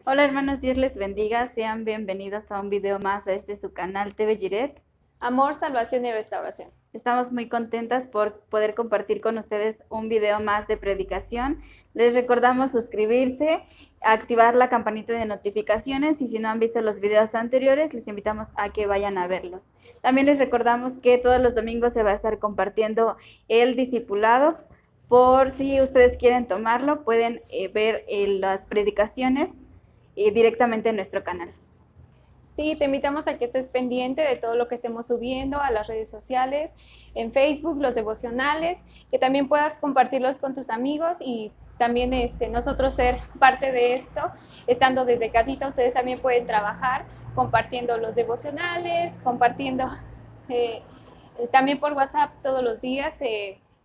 Hola hermanos, Dios les bendiga. Sean bienvenidos a un video más a su canal TV Giret. Amor, salvación y restauración. Estamos muy contentas por poder compartir con ustedes un video más de predicación. Les recordamos suscribirse, activar la campanita de notificaciones y si no han visto los videos anteriores, les invitamos a que vayan a verlos. También les recordamos que todos los domingos se va a estar compartiendo el discipulado. Por si ustedes quieren tomarlo, pueden ver las predicaciones directamente en nuestro canal. Sí, te invitamos a que estés pendiente de todo lo que estemos subiendo a las redes sociales, en Facebook, los devocionales, que también puedas compartirlos con tus amigos y también nosotros ser parte de esto. Estando desde casita, ustedes también pueden trabajar compartiendo los devocionales, compartiendo también por WhatsApp todos los días.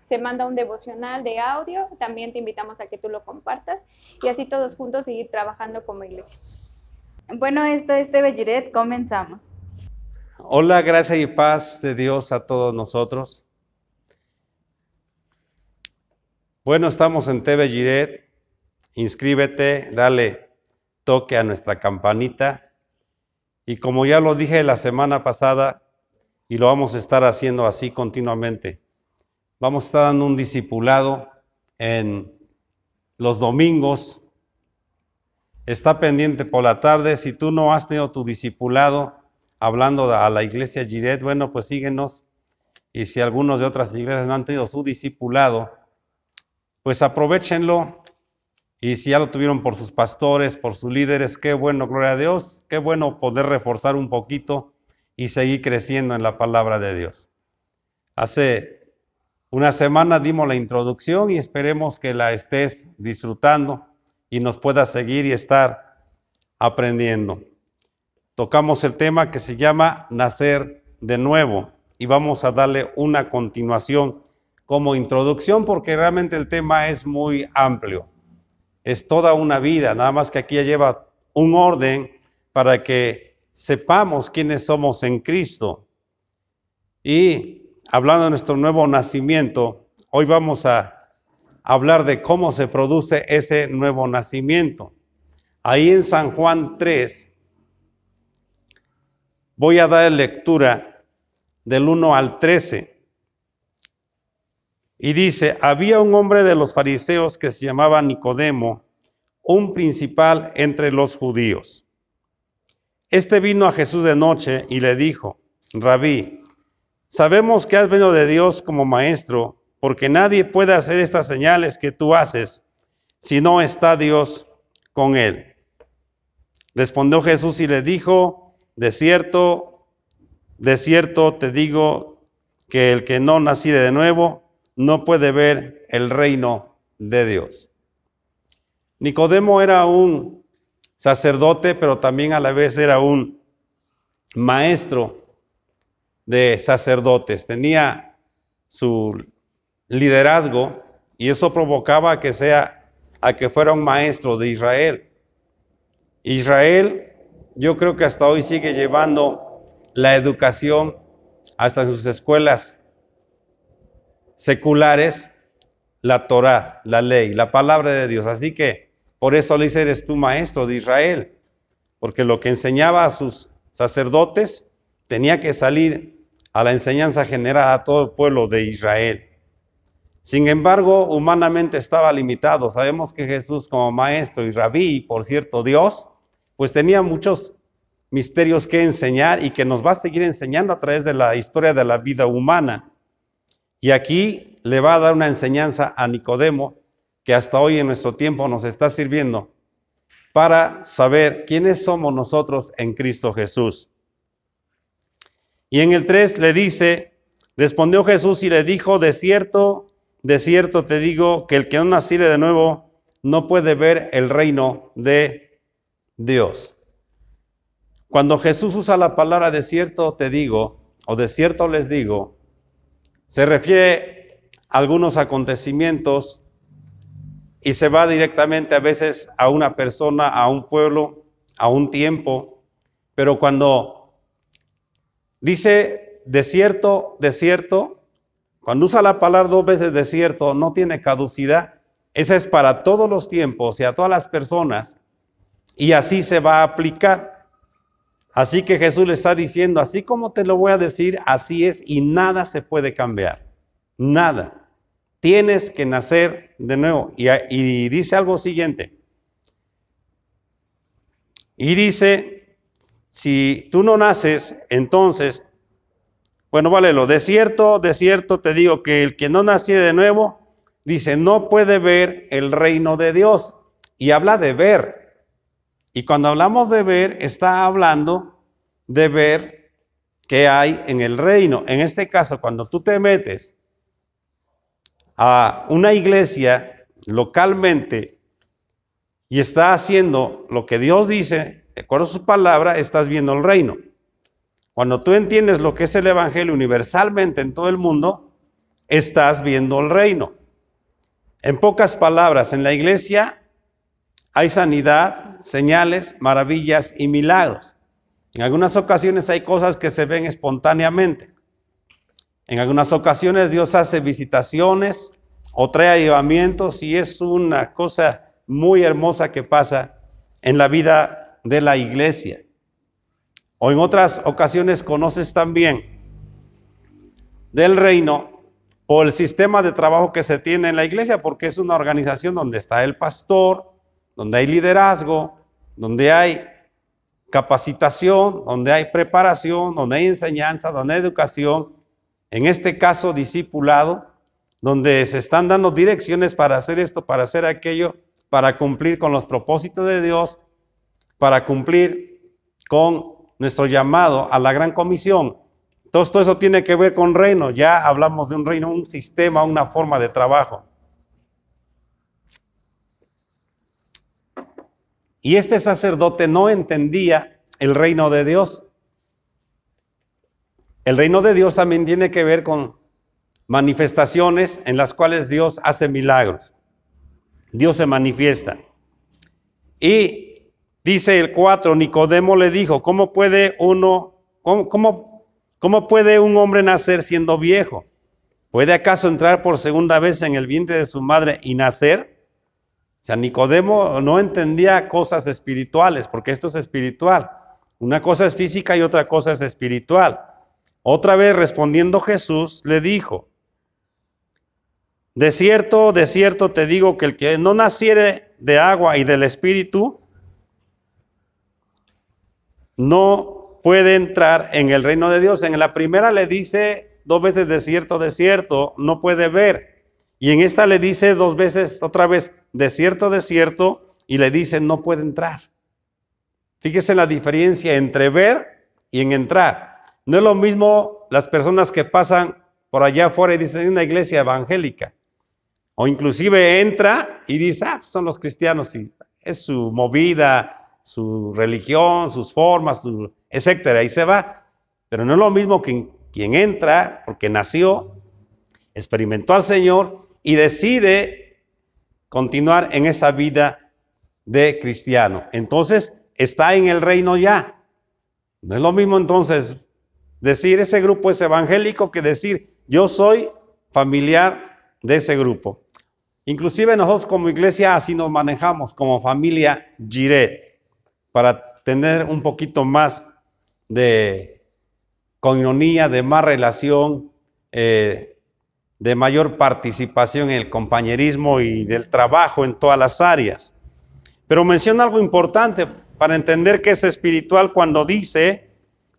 Se manda un devocional de audio, también te invitamos a que tú lo compartas y así todos juntos seguir trabajando como iglesia. Bueno, esto es TV Giret, comenzamos. Hola, gracia y paz de Dios a todos nosotros. Bueno, estamos en TV Giret, inscríbete, dale toque a nuestra campanita y como ya lo dije la semana pasada y lo vamos a estar haciendo así continuamente, vamos a estar dando un discipulado en los domingos. Está pendiente por la tarde. Si tú no has tenido tu discipulado hablando a la iglesia Giret, bueno, pues síguenos. Y si algunos de otras iglesias no han tenido su discipulado, pues aprovechenlo. Y si ya lo tuvieron por sus pastores, por sus líderes, qué bueno, gloria a Dios. Qué bueno poder reforzar un poquito y seguir creciendo en la palabra de Dios. Hace una semana dimos la introducción y esperemos que la estés disfrutando y nos pueda seguir y estar aprendiendo. Tocamos el tema que se llama Nacer de Nuevo y vamos a darle una continuación como introducción porque realmente el tema es muy amplio. Es toda una vida, nada más que aquí ya lleva un orden para que sepamos quiénes somos en Cristo. Y hablando de nuestro nuevo nacimiento, hoy vamos a hablar de cómo se produce ese nuevo nacimiento. Ahí en San Juan 3, voy a dar lectura del 1 al 13. Y dice, había un hombre de los fariseos que se llamaba Nicodemo, un principal entre los judíos. Este vino a Jesús de noche y le dijo, Rabí, sabemos que has venido de Dios como maestro, porque nadie puede hacer estas señales que tú haces si no está Dios con él. Respondió Jesús y le dijo, de cierto te digo que el que no naciere de nuevo no puede ver el reino de Dios. Nicodemo era un sacerdote, pero también a la vez era un maestro de sacerdotes. Tenía su liderazgo y eso provocaba a que fuera un maestro de Israel. Israel, yo creo que hasta hoy sigue llevando la educación hasta en sus escuelas seculares, la Torá, la ley, la palabra de Dios. Así que por eso le dice, eres tú maestro de Israel, porque lo que enseñaba a sus sacerdotes tenía que salir a la enseñanza general a todo el pueblo de Israel. Sin embargo, humanamente estaba limitado. Sabemos que Jesús como maestro y rabí, por cierto, Dios, pues tenía muchos misterios que enseñar y que nos va a seguir enseñando a través de la historia de la vida humana. Y aquí le va a dar una enseñanza a Nicodemo que hasta hoy en nuestro tiempo nos está sirviendo para saber quiénes somos nosotros en Cristo Jesús. Y en el 3 le dice, respondió Jesús y le dijo, de cierto te digo que el que no naciere de nuevo no puede ver el reino de Dios. Cuando Jesús usa la palabra de cierto te digo, o de cierto les digo, se refiere a algunos acontecimientos y se va directamente a veces a una persona, a un pueblo, a un tiempo, pero cuando dice de cierto, cuando usa la palabra dos veces de cierto, no tiene caducidad. Esa es para todos los tiempos y a todas las personas y así se va a aplicar. Así que Jesús le está diciendo, así como te lo voy a decir, así es y nada se puede cambiar. Nada. Tienes que nacer de nuevo. Y dice algo siguiente. Y dice, si tú no naces, entonces, bueno, válelo, de cierto te digo que el que no naciere de nuevo, dice, no puede ver el reino de Dios. Y habla de ver. Y cuando hablamos de ver, está hablando de ver qué hay en el reino. En este caso, cuando tú te metes a una iglesia localmente y está haciendo lo que Dios dice, de acuerdo a su palabra, estás viendo el reino. Cuando tú entiendes lo que es el evangelio universalmente en todo el mundo, estás viendo el reino. En pocas palabras, en la iglesia hay sanidad, señales, maravillas y milagros. En algunas ocasiones hay cosas que se ven espontáneamente. En algunas ocasiones Dios hace visitaciones o trae avivamientos y es una cosa muy hermosa que pasa en la vida de la iglesia. O en otras ocasiones conoces también del reino por el sistema de trabajo que se tiene en la iglesia, porque es una organización donde está el pastor, donde hay liderazgo, donde hay capacitación, donde hay preparación, donde hay enseñanza, donde hay educación, en este caso discipulado, donde se están dando direcciones para hacer esto, para hacer aquello, para cumplir con los propósitos de Dios, para cumplir con nuestro llamado a la gran comisión. Entonces todo eso tiene que ver con reino. Ya hablamos de un reino, un sistema, una forma de trabajo. Y este sacerdote no entendía el reino de Dios. El reino de Dios también tiene que ver con manifestaciones en las cuales Dios hace milagros. Dios se manifiesta. Y dice el 4, Nicodemo le dijo, ¿cómo puede un hombre nacer siendo viejo? ¿Puede acaso entrar por segunda vez en el vientre de su madre y nacer? O sea, Nicodemo no entendía cosas espirituales, porque esto es espiritual. Una cosa es física y otra cosa es espiritual. Otra vez respondiendo Jesús le dijo, de cierto te digo que el que no naciere de agua y del Espíritu no puede entrar en el reino de Dios. En la primera le dice 2 veces de cierto, no puede ver. Y en esta le dice 2 veces, otra vez, de cierto, y le dice no puede entrar. Fíjese la diferencia entre ver y en entrar. No es lo mismo las personas que pasan por allá afuera y dicen una iglesia evangélica. O inclusive entra y dice, son los cristianos, y es su movida, su religión, sus formas, etcétera, y se va. Pero no es lo mismo que quien entra, porque nació, experimentó al Señor y decide continuar en esa vida de cristiano. Entonces, está en el reino ya. No es lo mismo entonces decir ese grupo es evangélico que decir yo soy familiar de ese grupo. Inclusive nosotros como iglesia así nos manejamos, como familia Jireh, para tener un poquito más de coinonía, de más relación, de mayor participación en el compañerismo y del trabajo en todas las áreas. Pero menciona algo importante para entender que es espiritual cuando dice,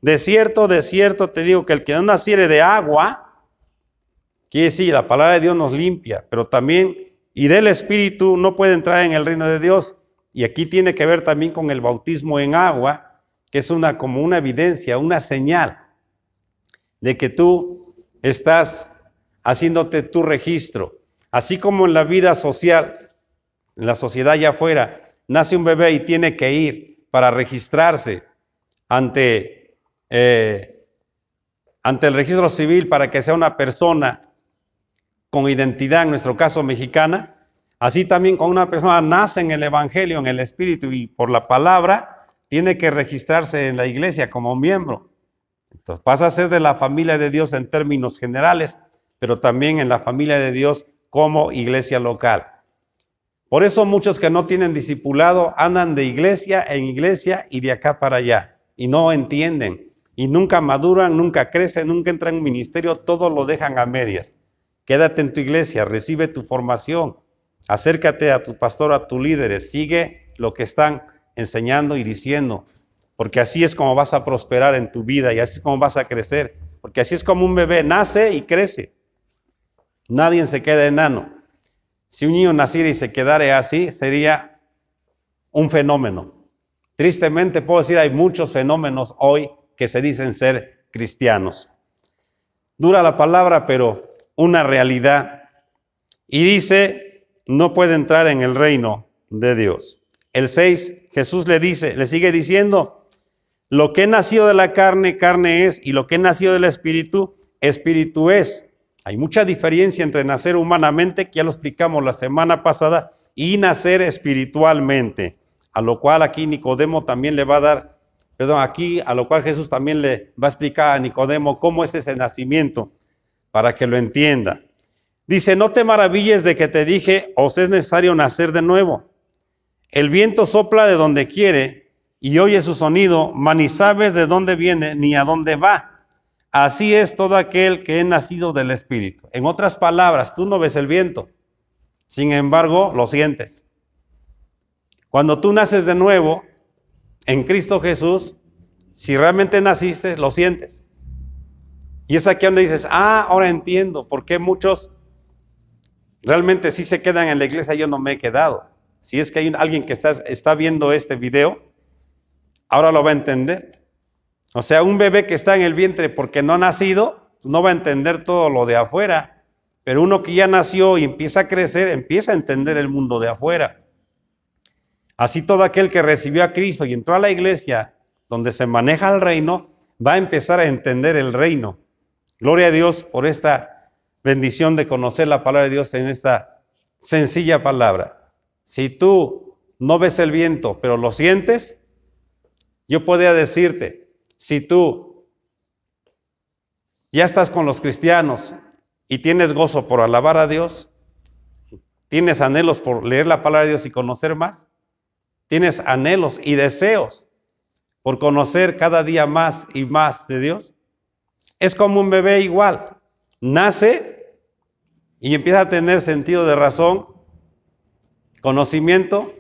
de cierto te digo que el que no naciere de agua, quiere decir, la palabra de Dios nos limpia, pero también, y del Espíritu no puede entrar en el reino de Dios. Y aquí tiene que ver también con el bautismo en agua, que es como una evidencia, una señal de que tú estás haciéndote tu registro. Así como en la vida social, en la sociedad allá afuera, nace un bebé y tiene que ir para registrarse ante el registro civil para que sea una persona con identidad, en nuestro caso mexicana. Así también cuando una persona nace en el evangelio, en el espíritu y por la palabra, tiene que registrarse en la iglesia como miembro. Entonces pasa a ser de la familia de Dios en términos generales, pero también en la familia de Dios como iglesia local. Por eso muchos que no tienen discipulado andan de iglesia en iglesia y de acá para allá y no entienden y nunca maduran, nunca crecen, nunca entran en un ministerio, todo lo dejan a medias. Quédate en tu iglesia, recibe tu formación, acércate a tu pastor, a tus líderes, sigue lo que están enseñando y diciendo, porque así es como vas a prosperar en tu vida y así es como vas a crecer, porque así es como un bebé nace y crece. Nadie se queda enano. Si un niño naciera y se quedara así, sería un fenómeno. Tristemente puedo decir, hay muchos fenómenos hoy que se dicen ser cristianos. Dura la palabra, pero una realidad. Y dice, no puede entrar en el reino de Dios. El 6, Jesús le sigue diciendo, lo que he nacido de la carne, carne es, y lo que he nacido del espíritu, espíritu es. Hay mucha diferencia entre nacer humanamente, que ya lo explicamos la semana pasada, y nacer espiritualmente, a lo cual aquí Nicodemo también le va a dar, a lo cual Jesús también le va a explicar a Nicodemo cómo es ese nacimiento, para que lo entienda. Dice, no te maravilles de que te dije, os es necesario nacer de nuevo. El viento sopla de donde quiere y oye su sonido, mas ni sabes de dónde viene ni a dónde va. Así es todo aquel que es nacido del Espíritu. En otras palabras, tú no ves el viento, sin embargo, lo sientes. Cuando tú naces de nuevo en Cristo Jesús, si realmente naciste, lo sientes. Y es aquí donde dices, ahora entiendo por qué muchos realmente sí se quedan en la iglesia, yo no me he quedado. Si es que hay alguien que está viendo este video, ahora lo va a entender. O sea, un bebé que está en el vientre porque no ha nacido, no va a entender todo lo de afuera. Pero uno que ya nació y empieza a crecer, empieza a entender el mundo de afuera. Así todo aquel que recibió a Cristo y entró a la iglesia donde se maneja el reino, va a empezar a entender el reino. Gloria a Dios por esta bendición de conocer la palabra de Dios en esta sencilla palabra. Si tú no ves el viento, pero lo sientes, yo podría decirte, si tú ya estás con los cristianos y tienes gozo por alabar a Dios, tienes anhelos por leer la palabra de Dios y conocer más, tienes anhelos y deseos por conocer cada día más y más de Dios, es como un bebé igual, nace y empieza a tener sentido de razón, conocimiento,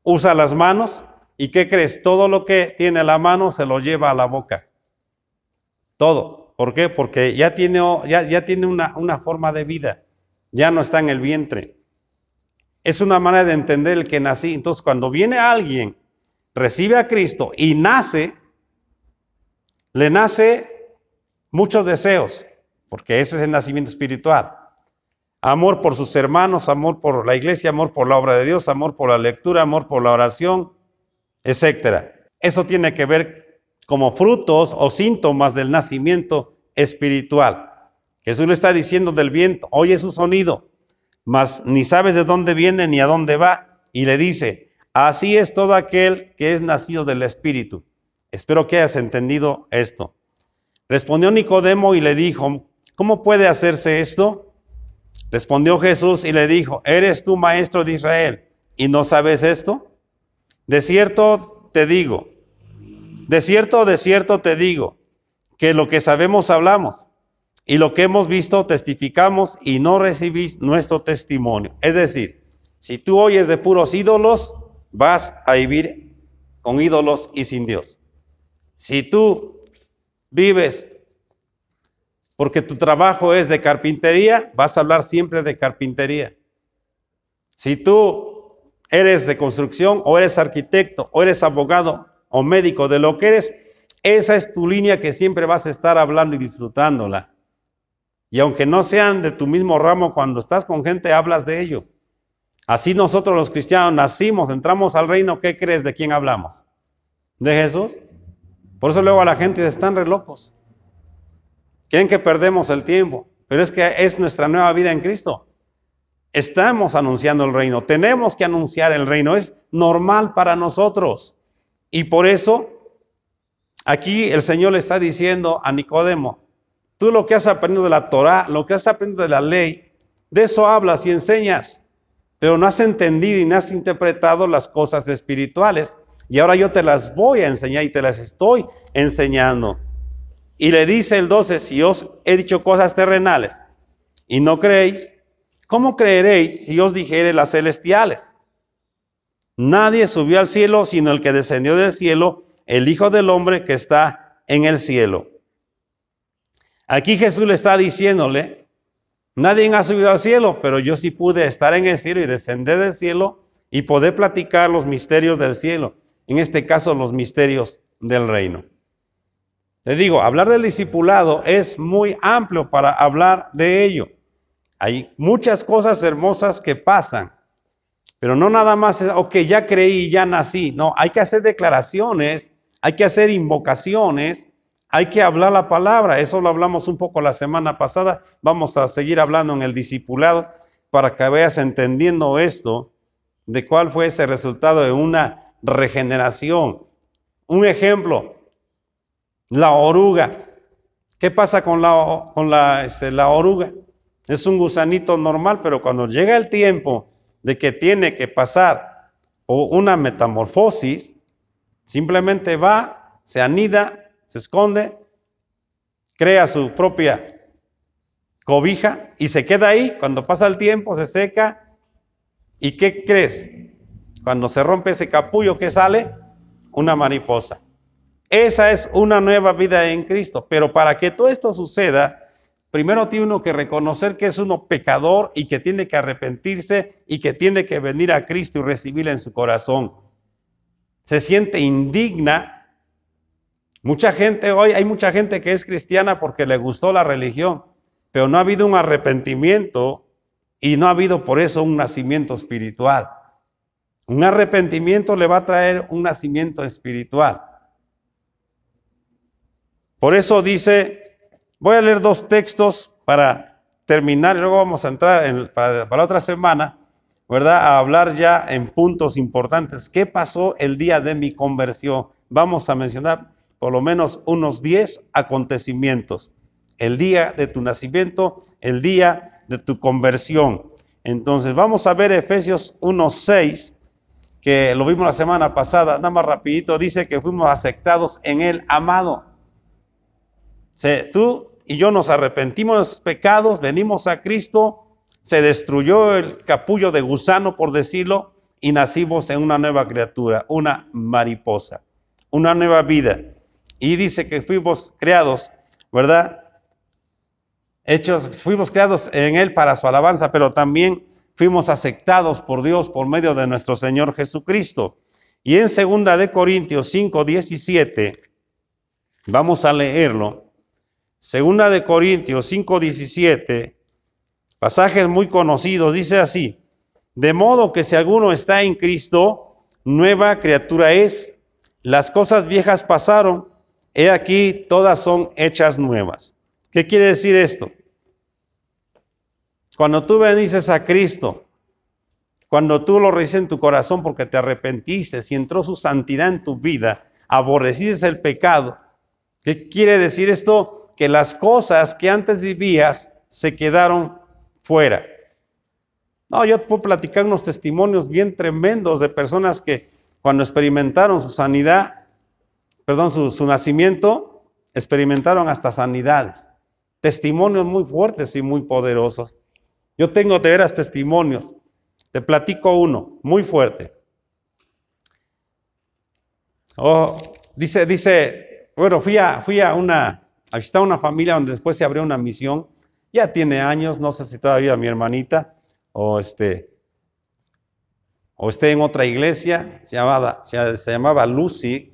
usa las manos. ¿Y qué crees? Todo lo que tiene a la mano se lo lleva a la boca. Todo. ¿Por qué? Porque ya tiene una forma de vida. Ya no está en el vientre. Es una manera de entender el que nací. Entonces, cuando viene alguien, recibe a Cristo y nace, le nace muchos deseos, porque ese es el nacimiento espiritual. Amor por sus hermanos, amor por la iglesia, amor por la obra de Dios, amor por la lectura, amor por la oración, etcétera. Eso tiene que ver como frutos o síntomas del nacimiento espiritual. Jesús le está diciendo del viento, oye su sonido, mas ni sabes de dónde viene ni a dónde va. Y le dice, así es todo aquel que es nacido del Espíritu. Espero que hayas entendido esto. Respondió Nicodemo y le dijo, ¿cómo puede hacerse esto? Respondió Jesús y le dijo, ¿eres tú maestro de Israel y no sabes esto? De cierto te digo, de cierto te digo, que lo que sabemos hablamos, y lo que hemos visto testificamos, y no recibís nuestro testimonio. Es decir, si tú oyes de puros ídolos, vas a vivir con ídolos y sin Dios. Si tú vives porque tu trabajo es de carpintería, vas a hablar siempre de carpintería. Si tú eres de construcción, o eres arquitecto, o eres abogado, o médico, de lo que eres, esa es tu línea que siempre vas a estar hablando y disfrutándola. Y aunque no sean de tu mismo ramo, cuando estás con gente hablas de ello. Así nosotros los cristianos nacimos, entramos al reino, ¿qué crees? ¿De quién hablamos? ¿De Jesús? Por eso luego a la gente están re locos. Creen que perdemos el tiempo, pero es que es nuestra nueva vida en Cristo. Estamos anunciando el reino, tenemos que anunciar el reino, es normal para nosotros. Y por eso, aquí el Señor le está diciendo a Nicodemo, tú lo que has aprendido de la Torá, lo que has aprendido de la ley, de eso hablas y enseñas. pero no has entendido y no has interpretado las cosas espirituales. Y ahora yo te las voy a enseñar y te las estoy enseñando. Y le dice el 12, si os he dicho cosas terrenales y no creéis, ¿cómo creeréis si os dijere las celestiales? Nadie subió al cielo sino el que descendió del cielo, el Hijo del Hombre que está en el cielo. Aquí Jesús le está diciéndole, nadie ha subido al cielo, pero yo sí pude estar en el cielo y descender del cielo y poder platicar los misterios del cielo. En este caso, los misterios del reino. Te digo, hablar del discipulado es muy amplio para hablar de ello. Hay muchas cosas hermosas que pasan, pero no nada más es, ok, ya creí, ya nací. No, hay que hacer declaraciones, hay que hacer invocaciones, hay que hablar la palabra. Eso lo hablamos un poco la semana pasada. Vamos a seguir hablando en el discipulado para que vayas entendiendo esto, de cuál fue ese resultado de una regeneración. Un ejemplo, la oruga. ¿Qué pasa con la oruga? Es un gusanito normal, pero cuando llega el tiempo de que tiene que pasar una metamorfosis, simplemente va, se anida, se esconde, crea su propia cobija y se queda ahí. Cuando pasa el tiempo, se seca. ¿Y qué crees? Cuando se rompe ese capullo, ¿qué sale? Una mariposa. Esa es una nueva vida en Cristo. Pero para que todo esto suceda, primero tiene uno que reconocer que es uno pecador y que tiene que arrepentirse y que tiene que venir a Cristo y recibirle en su corazón. Se siente indigna. Mucha gente hoy, hay mucha gente que es cristiana porque le gustó la religión, pero no ha habido un arrepentimiento y no ha habido por eso un nacimiento espiritual. Un arrepentimiento le va a traer un nacimiento espiritual. Por eso dice, voy a leer 2 textos para terminar y luego vamos a entrar para otra semana, ¿verdad? A hablar ya en puntos importantes. ¿Qué pasó el día de mi conversión? Vamos a mencionar por lo menos unos 10 acontecimientos. El día de tu nacimiento, el día de tu conversión. Entonces vamos a ver Efesios 1:6, que lo vimos la semana pasada, nada más rapidito, dice que fuimos aceptados en el amado. Tú y yo nos arrepentimos de los pecados, venimos a Cristo, se destruyó el capullo de gusano, por decirlo, y nacimos en una nueva criatura, una mariposa, una nueva vida. Y dice que fuimos creados, ¿verdad? Fuimos creados en Él para su alabanza, pero también fuimos aceptados por Dios por medio de nuestro Señor Jesucristo. Y en 2 Corintios 5:17, vamos a leerlo. 2 Corintios 5:17, pasajes muy conocidos, dice así: de modo que si alguno está en Cristo, nueva criatura es. Las cosas viejas pasaron, he aquí todas son hechas nuevas. ¿Qué quiere decir esto? Cuando tú bendices a Cristo, cuando tú lo recibes en tu corazón porque te arrepentiste y entró su santidad en tu vida, aborreciste el pecado. ¿Qué quiere decir esto? Que las cosas que antes vivías se quedaron fuera. No, yo puedo platicar unos testimonios bien tremendos de personas que cuando experimentaron su sanidad, su nacimiento, experimentaron hasta sanidades. Testimonios muy fuertes y muy poderosos. Yo tengo de veras testimonios. Te platico uno muy fuerte. Bueno, fui a visitar una familia donde después se abrió una misión. Ya tiene años, no sé si todavía mi hermanita o esté en otra iglesia. Se llamaba Lucy,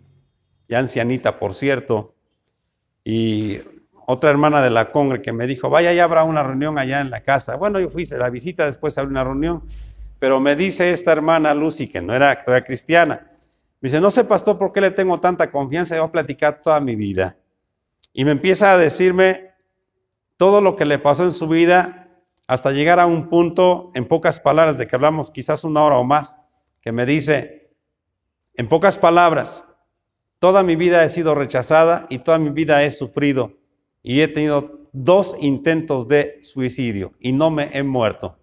ya ancianita por cierto. Y otra hermana de la congre que me dijo, vaya, ya habrá una reunión allá en la casa. Bueno, yo fui, hice la visita, después habrá una reunión. Pero me dice esta hermana Lucy, que no era cristiana, me dice, no sé, pastor, ¿por qué le tengo tanta confianza? Yo voy a platicar toda mi vida. Y me empieza a decirme todo lo que le pasó en su vida hasta llegar a un punto, en pocas palabras, de que hablamos quizás 1 hora o más, que me dice, en pocas palabras, toda mi vida he sido rechazada y toda mi vida he sufrido y he tenido 2 intentos de suicidio y no me he muerto.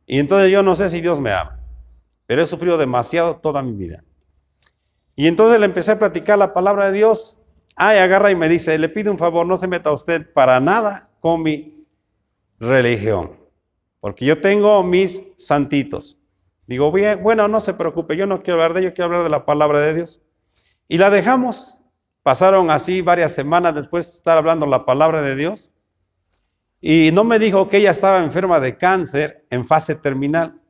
Y entonces yo no sé si Dios me ama, pero he sufrido demasiado toda mi vida. Y entonces le empecé a practicar la palabra de Dios. Ay, agarra y me dice, le pido un favor, no se meta usted para nada con mi religión, porque yo tengo mis santitos. Digo, bien, bueno, no se preocupe, yo no quiero hablar de ello, quiero hablar de la palabra de Dios. Y la dejamos. Pasaron así varias semanas después de estar hablando la palabra de Dios. Y no me dijo que ella estaba enferma de cáncer en fase terminal.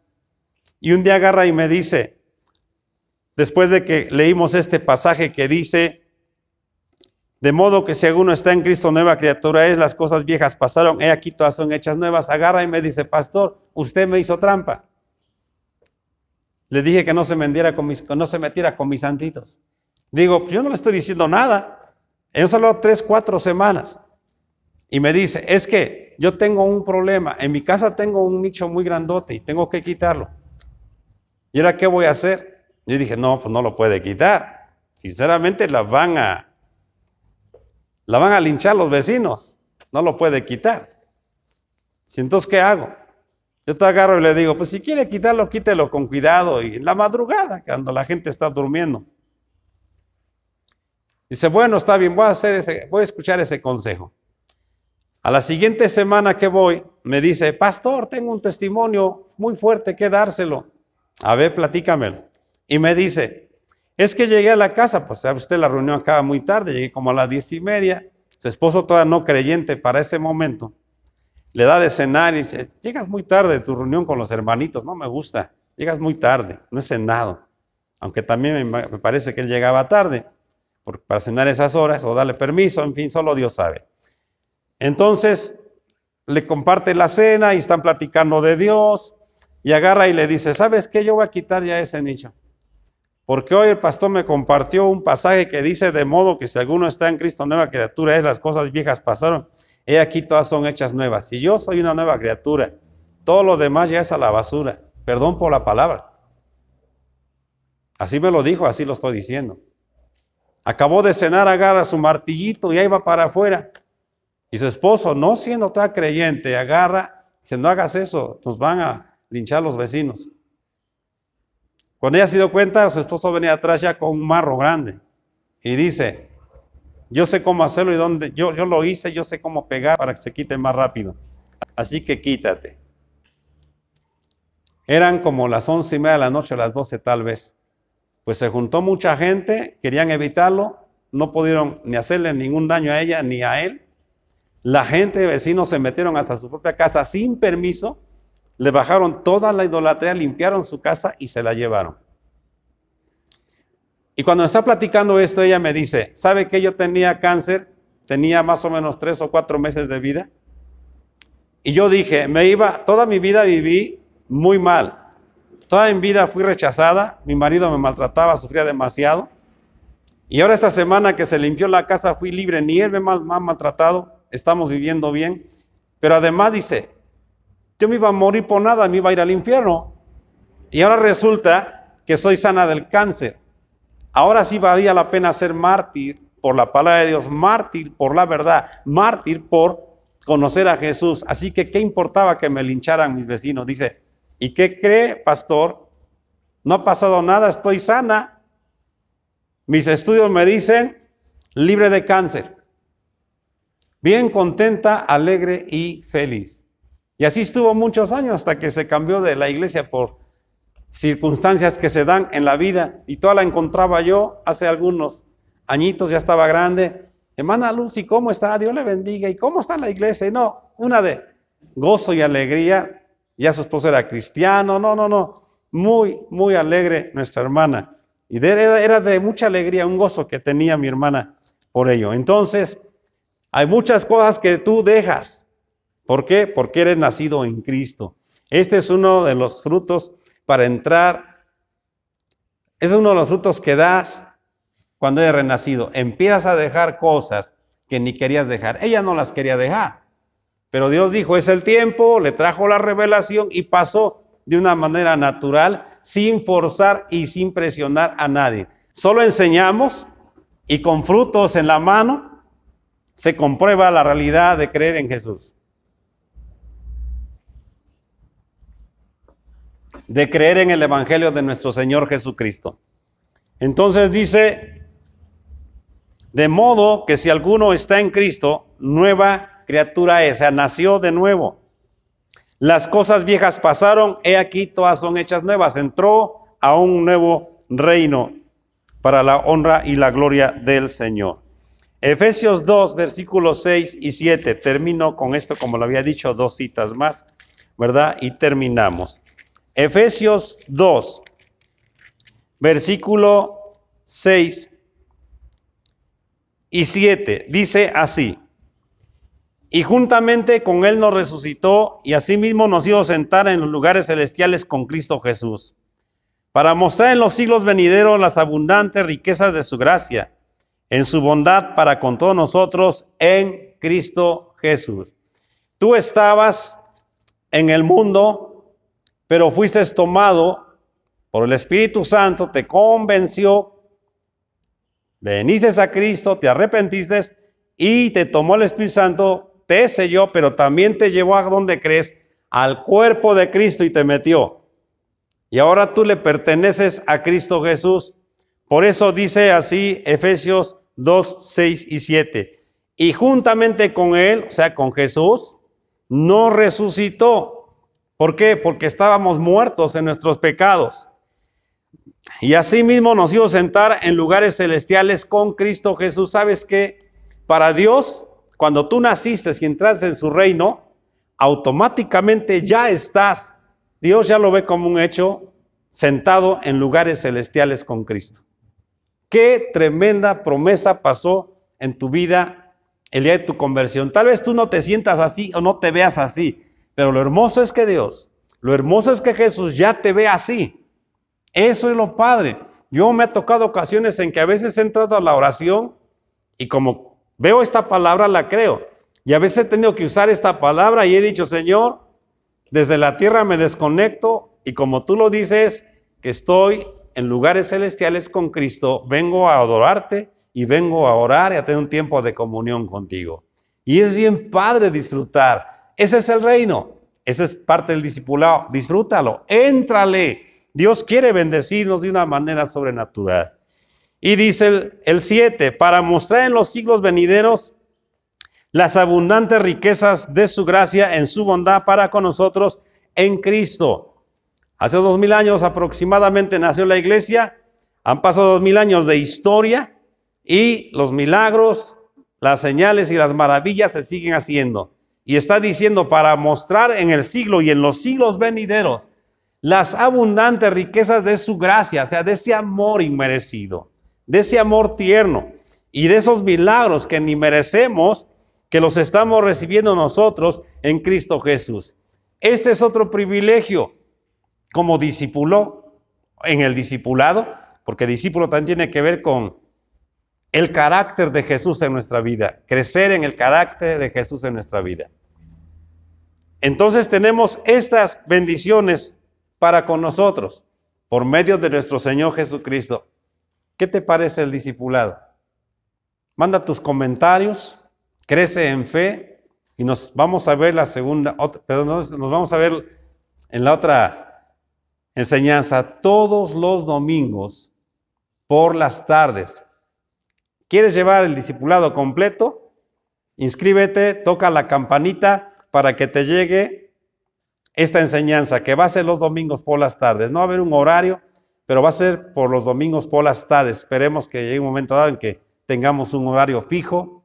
Y un día agarra y me dice, después de que leímos este pasaje que dice, de modo que si alguno está en Cristo, nueva criatura es, las cosas viejas pasaron, he aquí todas son hechas nuevas. Agarra y me dice, pastor, usted me hizo trampa. Le dije que no se metiera con mis santitos. Digo, yo no le estoy diciendo nada. En solo 3, 4 semanas. Y me dice, es que yo tengo un problema. En mi casa tengo un nicho muy grandote y tengo que quitarlo. ¿Y ahora qué voy a hacer? Yo dije, no, pues no lo puede quitar. Sinceramente la van a linchar los vecinos. No lo puede quitar. Entonces, ¿qué hago? Yo te agarro y le digo, pues si quiere quitarlo, quítelo con cuidado. Y en la madrugada, cuando la gente está durmiendo. Dice, bueno, está bien, voy a escuchar ese consejo. A la siguiente semana que voy, me dice, pastor, tengo un testimonio muy fuerte que dárselo. A ver, platícamelo. Y me dice, es que llegué a la casa, pues sabe usted, la reunión acaba muy tarde, llegué como a las 10:30. Su esposo todavía no creyente para ese momento. Le da de cenar y dice, llegas muy tarde de tu reunión con los hermanitos, no me gusta, llegas muy tarde, no he cenado. Aunque también me parece que él llegaba tarde para cenar esas horas o darle permiso, en fin, solo Dios sabe. Entonces le comparte la cena y están platicando de Dios y agarra y le dice, ¿sabes qué? Yo voy a quitar ya ese nicho. Porque hoy el pastor me compartió un pasaje que dice, de modo que si alguno está en Cristo, nueva criatura es, las cosas viejas pasaron. He aquí todas son hechas nuevas. Si yo soy una nueva criatura, todo lo demás ya es a la basura. Perdón por la palabra. Así me lo dijo, así lo estoy diciendo. Acabó de cenar, agarra su martillito y ahí va para afuera. Y su esposo, no siendo toda creyente, agarra, dice, no hagas eso, nos van a linchar los vecinos. Cuando ella se dio cuenta, su esposo venía atrás ya con un marro grande. Y dice, yo sé cómo hacerlo y dónde, yo lo hice, yo sé cómo pegar para que se quite más rápido. Así que quítate. Eran como las 11:30 de la noche, las 12 tal vez. Pues se juntó mucha gente, querían evitarlo, no pudieron ni hacerle ningún daño a ella ni a él. La gente, vecinos, se metieron hasta su propia casa sin permiso, le bajaron toda la idolatría, limpiaron su casa y se la llevaron. Y cuando está platicando esto, ella me dice, ¿sabe que yo tenía cáncer? Tenía más o menos 3 o 4 meses de vida. Y yo dije, toda mi vida viví muy mal. Toda mi vida fui rechazada, mi marido me maltrataba, sufría demasiado. Y ahora esta semana que se limpió la casa fui libre, ni él me ha maltratado, estamos viviendo bien. Pero además dice, yo me iba a morir por nada, me iba a ir al infierno. Y ahora resulta que soy sana del cáncer. Ahora sí valía la pena ser mártir por la palabra de Dios, mártir por la verdad, mártir por conocer a Jesús. Así que, ¿qué importaba que me lincharan mis vecinos? Dice, ¿y qué cree, pastor? No ha pasado nada, estoy sana. Mis estudios me dicen, libre de cáncer. Bien contenta, alegre y feliz. Y así estuvo muchos años hasta que se cambió de la iglesia por circunstancias que se dan en la vida. Y toda la encontraba yo hace algunos añitos, ya estaba grande. Hermana Lucy, ¿cómo está? Dios le bendiga. ¿Y cómo está la iglesia? Y no, una de gozo y alegría. Ya su esposo era cristiano. No. Muy, muy alegre nuestra hermana. Y era de mucha alegría, un gozo que tenía mi hermana por ello. Entonces, hay muchas cosas que tú dejas. ¿Por qué? Porque eres nacido en Cristo. Este es uno de los frutos para entrar. Es uno de los frutos que das cuando eres renacido. Empiezas a dejar cosas que ni querías dejar. Ella no las quería dejar. Pero Dios dijo, es el tiempo, le trajo la revelación y pasó de una manera natural, sin forzar y sin presionar a nadie. Solo enseñamos y con frutos en la mano se comprueba la realidad de creer en Jesús. de creer en el Evangelio de nuestro Señor Jesucristo. Entonces dice, de modo que si alguno está en Cristo, nueva criatura es, o sea, nació de nuevo. Las cosas viejas pasaron, he aquí todas son hechas nuevas. Entró a un nuevo reino para la honra y la gloria del Señor. Efesios 2, versículos 6 y 7. Termino con esto, como lo había dicho, 2 citas más, ¿verdad? Y terminamos. Efesios 2, versículo 6 y 7. Dice así: y juntamente con él nos resucitó y asimismo nos hizo sentar en los lugares celestiales con Cristo Jesús, para mostrar en los siglos venideros las abundantes riquezas de su gracia, en su bondad para con todos nosotros en Cristo Jesús. Tú estabas en el mundo, pero fuiste tomado por el Espíritu Santo, te convenció, veniste a Cristo, te arrepentiste y te tomó el Espíritu Santo, te selló, pero también te llevó a donde crees, al cuerpo de Cristo y te metió. Y ahora tú le perteneces a Cristo Jesús. Por eso dice así Efesios 2, 6 y 7. Y juntamente con él, o sea, con Jesús, nos resucitó. ¿Por qué? Porque estábamos muertos en nuestros pecados. Y asimismo nos hizo sentar en lugares celestiales con Cristo Jesús. ¿Sabes qué? Para Dios, cuando tú naciste y entraste en su reino, automáticamente ya estás, Dios ya lo ve como un hecho, sentado en lugares celestiales con Cristo. Qué tremenda promesa pasó en tu vida el día de tu conversión. Tal vez tú no te sientas así o no te veas así, pero lo hermoso es que Dios, lo hermoso es que Jesús ya te ve así. Eso es lo padre. Yo me ha tocado ocasiones en que a veces he entrado a la oración y como veo esta palabra, la creo. Y a veces he tenido que usar esta palabra y he dicho, Señor, desde la tierra me desconecto y como tú lo dices, que estoy en lugares celestiales con Cristo, vengo a adorarte y vengo a orar y a tener un tiempo de comunión contigo. Y es bien padre disfrutar. Ese es el reino. Esa es parte del discipulado. Disfrútalo. Éntrale. Dios quiere bendecirnos de una manera sobrenatural. Y dice el 7, para mostrar en los siglos venideros las abundantes riquezas de su gracia en su bondad para con nosotros en Cristo. Hace 2000 años aproximadamente nació la iglesia, han pasado 2000 años de historia y los milagros, las señales y las maravillas se siguen haciendo. Y está diciendo para mostrar en el siglo y en los siglos venideros las abundantes riquezas de su gracia, o sea, de ese amor inmerecido, de ese amor tierno y de esos milagros que ni merecemos, que los estamos recibiendo nosotros en Cristo Jesús. Este es otro privilegio como discípulo, en el discipulado, porque discípulo también tiene que ver con el carácter de Jesús en nuestra vida, crecer en el carácter de Jesús en nuestra vida. Entonces tenemos estas bendiciones para con nosotros, por medio de nuestro Señor Jesucristo. ¿Qué te parece el discipulado? Manda tus comentarios, crece en fe y nos vamos a ver nos vamos a ver en la otra enseñanza todos los domingos por las tardes. ¿Quieres llevar el discipulado completo? Inscríbete, toca la campanita para que te llegue esta enseñanza que va a ser los domingos por las tardes. No va a haber un horario, pero va a ser por los domingos por las tardes. Esperemos que llegue un momento dado en que tengamos un horario fijo.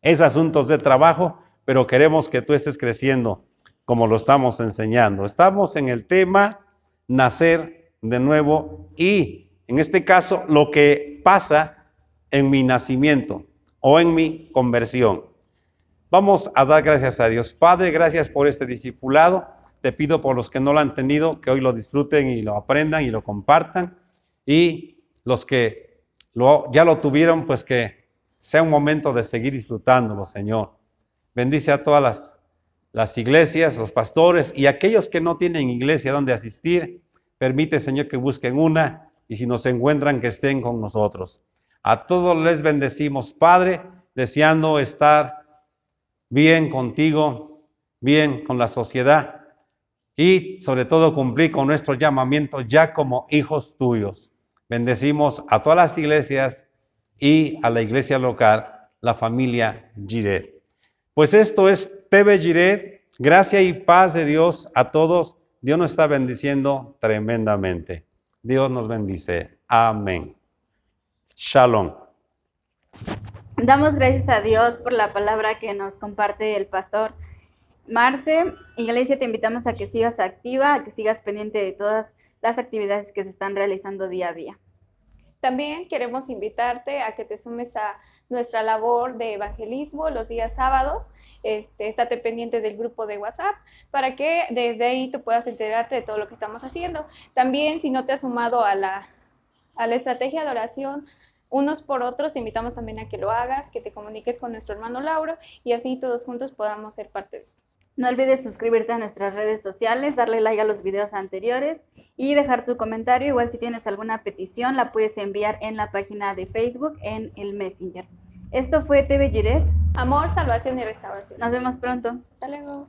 Es asuntos de trabajo, pero queremos que tú estés creciendo como lo estamos enseñando. Estamos en el tema nacer de nuevo y, en este caso, lo que pasa en mi nacimiento o en mi conversión. Vamos a dar gracias a Dios. Padre, gracias por este discipulado. Te pido por los que no lo han tenido, que hoy lo disfruten y lo aprendan y lo compartan. Y los que ya lo tuvieron, pues que sea un momento de seguir disfrutándolo, Señor. Bendice a todas las iglesias, los pastores y aquellos que no tienen iglesia donde asistir. Permite, Señor, que busquen una y si nos encuentran, que estén con nosotros. A todos les bendecimos, Padre, deseando estar bien contigo, bien con la sociedad y sobre todo cumplir con nuestro llamamiento ya como hijos tuyos. Bendecimos a todas las iglesias y a la iglesia local, la familia Jiret. Pues esto es TV Jiret. Gracia y paz de Dios a todos. Dios nos está bendiciendo tremendamente. Dios nos bendice. Amén. Shalom. Damos gracias a Dios por la palabra que nos comparte el pastor Marce. Iglesia, te invitamos a que sigas activa, a que sigas pendiente de todas las actividades que se están realizando día a día. También queremos invitarte a que te sumes a nuestra labor de evangelismo los días sábados. Estate pendiente del grupo de WhatsApp para que desde ahí tú puedas enterarte de todo lo que estamos haciendo. También, si no te has sumado a la estrategia de oración unos por otros, te invitamos también a que lo hagas, que te comuniques con nuestro hermano Lauro y así todos juntos podamos ser parte de esto. No olvides suscribirte a nuestras redes sociales, darle like a los videos anteriores y dejar tu comentario. Igual si tienes alguna petición la puedes enviar en la página de Facebook en el Messenger. Esto fue TV Jiret. Amor, salvación y restauración. Nos vemos pronto. Hasta luego.